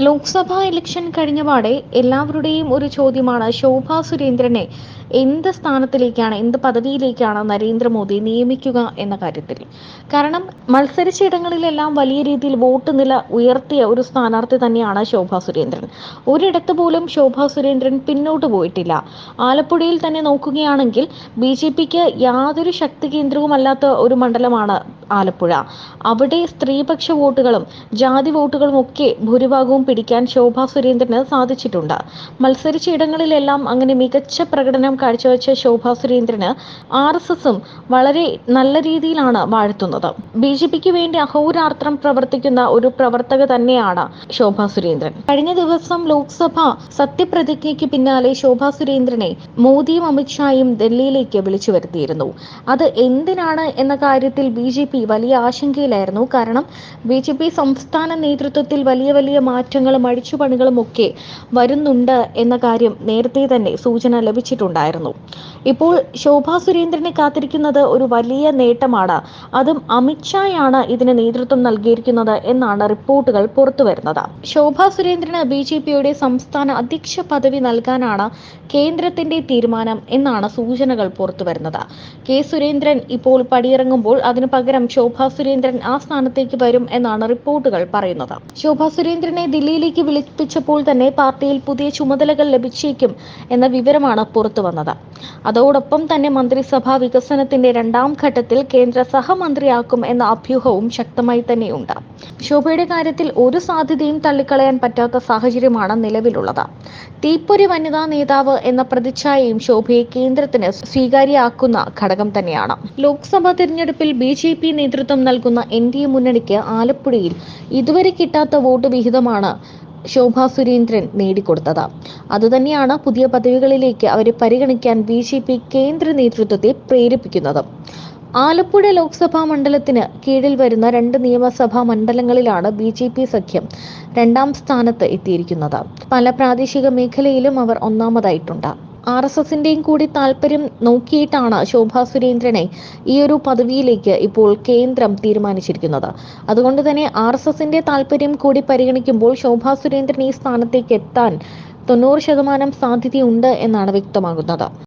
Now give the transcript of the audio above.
Lok Sabha election കഴിഞ്ഞപാടെ എല്ലാവരുടെയും ഒരു ചോദ്യമാണ് ശോഭാ സുരേന്ദ്രനെ എന്ത് സ്ഥാനത്തിലേക്കാണ്, എന്ത് പദവിയിലേക്കാണ് നരേന്ദ്രമോദി നിയമിക്കുക എന്ന കാര്യത്തിൽ. കാരണം മത്സരിച്ച ഇടങ്ങളിലെല്ലാം വലിയ രീതിയിൽ വോട്ട് നില ഉയർത്തിയ ഒരു സ്ഥാനാർത്ഥി തന്നെയാണ് ശോഭാ സുരേന്ദ്രൻ. ഒരിടത്ത് പോലും ശോഭാ സുരേന്ദ്രൻ പിന്നോട്ട് പോയിട്ടില്ല. ആലപ്പുഴയിൽ തന്നെ നോക്കുകയാണെങ്കിൽ BJPക്ക് യാതൊരു ശക്തി കേന്ദ്രവുമല്ലാത്ത ഒരു മണ്ഡലമാണ് ആലപ്പുഴ. അവിടെ സ്ത്രീപക്ഷ വോട്ടുകളും ജാതി വോട്ടുകളും ഒക്കെ ഭൂരിഭാഗവും പിടിക്കാൻ ശോഭാ സുരേന്ദ്രന് സാധിച്ചിട്ടുണ്ട്. മത്സരിച്ച ഇടങ്ങളിലെല്ലാം അങ്ങനെ മികച്ച പ്രകടനം കാഴ്ചവെച്ച ശോഭാ സുരേന്ദ്രന് RSSും വളരെ നല്ല രീതിയിലാണ് വാഴ്ത്തുന്നത്. BJPക്ക് വേണ്ടി അഹോരാത്രം പ്രവർത്തിക്കുന്ന ഒരു പ്രവർത്തക തന്നെയാണ് ശോഭാ സുരേന്ദ്രൻ. കഴിഞ്ഞ ദിവസം ലോക്സഭ സത്യപ്രതിജ്ഞയ്ക്ക് പിന്നാലെ ശോഭാ സുരേന്ദ്രനെ മോദിയും അമിത്ഷായും ഡൽഹിയിലേക്ക് വിളിച്ചു വരുത്തിയിരുന്നു. അത് എന്തിനാണ് എന്ന കാര്യത്തിൽ BJP വലിയ ആശങ്കയിലായിരുന്നു. കാരണം BJP സംസ്ഥാന നേതൃത്വത്തിൽ വലിയ വലിയ മാറ്റങ്ങളും അഴിച്ചുപണികളും ഒക്കെ വരുന്നുണ്ട് എന്ന കാര്യം നേരത്തെ തന്നെ സൂചന ലഭിച്ചിട്ടുണ്ടായിരുന്നു. ഇപ്പോൾ ശോഭാ സുരേന്ദ്രനെ കാത്തിരിക്കുന്നത് ഒരു വലിയ നേട്ടമാണ്. അതും അമിത്ഷായാണ് ഇതിന് നേതൃത്വം നൽകിയിരിക്കുന്നത് എന്നാണ് റിപ്പോർട്ടുകൾ പുറത്തുവരുന്നത്. ശോഭാ സുരേന്ദ്രന് BJPയുടെ സംസ്ഥാന അധ്യക്ഷ പദവി നൽകാനാണ് കേന്ദ്രത്തിന്റെ തീരുമാനം എന്നാണ് സൂചനകൾ പുറത്തുവരുന്നത്. K സുരേന്ദ്രൻ ഇപ്പോൾ പടിയിറങ്ങുമ്പോൾ അതിനു പകരം ശോഭാ സുരേന്ദ്രൻ ആ സ്ഥാനത്തേക്ക് വരും എന്നാണ് റിപ്പോർട്ടുകൾ പറയുന്നത്. ശോഭാ സുരേന്ദ്രനെ ദില്ലിയിലേക്ക് വിളിപ്പിച്ചപ്പോൾ തന്നെ പാർട്ടിയിൽ പുതിയ ചുമതലകൾ ലഭിച്ചേക്കും എന്ന വിവരമാണ് പുറത്തുവന്നത്. അതോടൊപ്പം തന്നെ മന്ത്രിസഭാ വികസനത്തിന്റെ രണ്ടാം ഘട്ടത്തിൽ കേന്ദ്ര സഹമന്ത്രിയാക്കും എന്ന അഭ്യൂഹവും ശക്തമായി തന്നെയുണ്ട്. ശോഭയുടെ കാര്യത്തിൽ ഒരു സാധ്യതയും തള്ളിക്കളയാൻ പറ്റാത്ത സാഹചര്യമാണ് നിലവിലുള്ളത്. തീപ്പൊരി വനിതാ നേതാവ് എന്ന പ്രതിച്ഛായയും ശോഭയെ കേന്ദ്രത്തിന് സ്വീകാര്യമാക്കുന്ന ഘടകം തന്നെയാണ്. ലോക്സഭാ തിരഞ്ഞെടുപ്പിൽ BJP നേതൃത്വം നൽകുന്ന NDA മുന്നണിക്ക് ആലപ്പുഴയിൽ ഇതുവരെ കിട്ടാത്ത വോട്ട് വിഹിതമാണ് ശോഭാ സുരേന്ദ്രൻ നേടിക്കൊടുത്തത്. അതുതന്നെയാണ് പുതിയ പദവികളിലേക്ക് അവരെ പരിഗണിക്കാൻ BJP കേന്ദ്ര നേതൃത്വത്തെ പ്രേരിപ്പിക്കുന്നത്. ആലപ്പുഴ ലോക്സഭാ മണ്ഡലത്തിന് കീഴിൽ വരുന്ന 2 നിയമസഭാ മണ്ഡലങ്ങളിലാണ് BJP സഖ്യം രണ്ടാം സ്ഥാനത്ത് എത്തിയിരിക്കുന്നത്. പല പ്രാദേശിക മേഖലയിലും അവർ ഒന്നാമതായിട്ടുണ്ട്. RSSന്റെയും കൂടി താല്പര്യം നോക്കിയിട്ടാണ് ശോഭാ സുരേന്ദ്രനെ ഈ ഒരു പദവിയിലേക്ക് ഇപ്പോൾ കേന്ദ്രം തീരുമാനിച്ചിരിക്കുന്നത്. അതുകൊണ്ട് തന്നെ RSSന്റെ താല്പര്യം കൂടി പരിഗണിക്കുമ്പോൾ ശോഭാ സുരേന്ദ്രൻ ഈ സ്ഥാനത്തേക്ക് എത്താൻ 90% സാധ്യതയുണ്ട് എന്നാണ് വ്യക്തമാകുന്നത്.